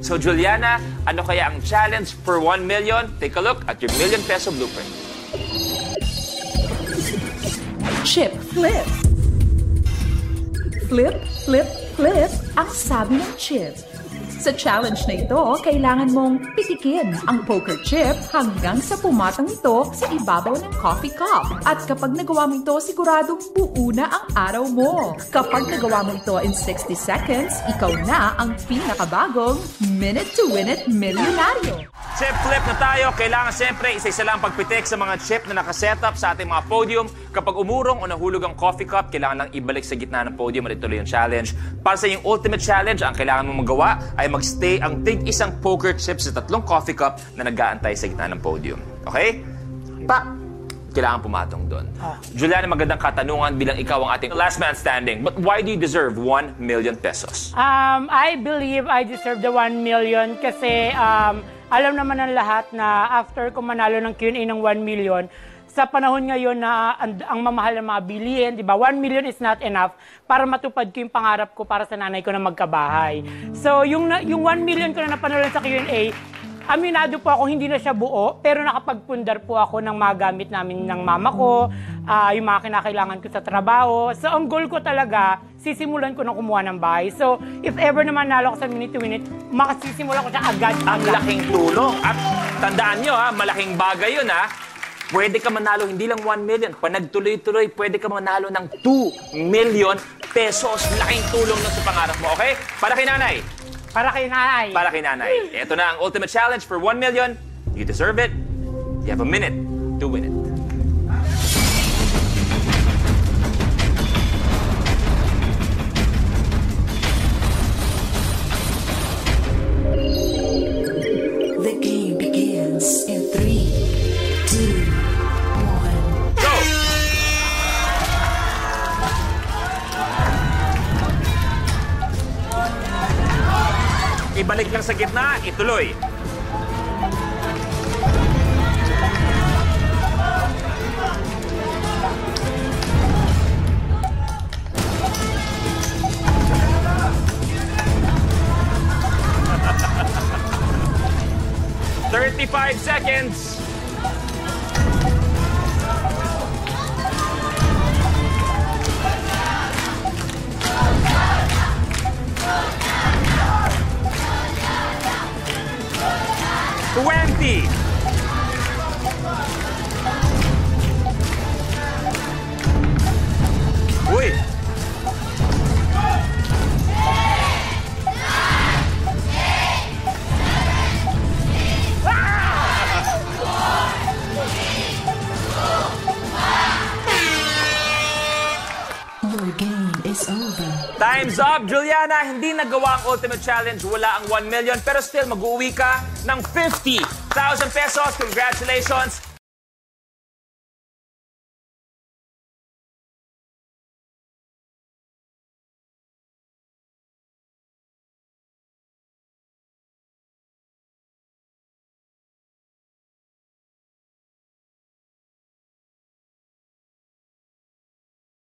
So, Juliana, ano kaya ang challenge for 1 million? Take a look at your million-peso blueprint. Chip flip. Flip, flip, flip ang sabi ng chip. Sa challenge na ito, kailangan mong pitikin ang poker chip hanggang sa pumatang ito sa ibabaw ng coffee cup. At kapag nagawa mo ito, siguradong buo na ang araw mo. Kapag nagawa mo ito in 60 seconds, ikaw na ang pinakabagong Minute to Win It Milyonaryo. Chip flip na tayo. Kailangan siyempre isa-isa lang pagpitik sa mga chip na nakasetup sa ating mga podium. Kapag umurong o nahulog ang coffee cup, kailangan lang ibalik sa gitna ng podium at ituloy yung challenge. Para sa yung ultimate challenge, ang kailangan mong magawa ay magstay ang tig-isang poker chip sa 3 coffee cup na nag-aantay sa gitna ng podium. Okay? Kailangan pumatong doon. Juliana, magandang katanungan bilang ikaw ang ating last man standing. But why do you deserve 1 million pesos? I believe I deserve the 1 million kasi alam naman ng lahat na after ko manalo ng Q&A ng 1 million, sa panahon ngayon na ang mamahal ng mga bilihin, di ba? 1 million is not enough para matupad ko yung pangarap ko para sa nanay ko na magkabahay. So, yung 1 million ko na napanood sa Q&A, aminado po ako, hindi na siya buo, pero nakapagpundar po ako ng mga gamit namin ng mama ko, yung mga kinakailangan ko sa trabaho. So, ang goal ko talaga, sisimulan ko na kumuha ng bahay. So, if ever naman nalo ko sa Minute to Win It, makasisimulan ko siya agad. Ang laking tulong. At tandaan nyo, malaking bagay yun, Pwede ka manalo hindi lang 1 million. Pag nagtuloy-tuloy, pwede ka manalo ng 2 million pesos. Laking tulong na sa pangarap mo, okay? Para kay nanay. Para kay nanay. Para kay nanay. Ito na ang ultimate challenge for 1 million. You deserve it. You have a minute to win it. The game begins in 3, 2, 1. Go! Ibalik lang sa gitna, ituloy. "35 seconds. "20. Uy! Your game is over. Time's up, Juliana! Hindi nagawa ang ultimate challenge. Wala ang 1 million. Pero still, mag-uwi ka ng 50,000 pesos. Congratulations!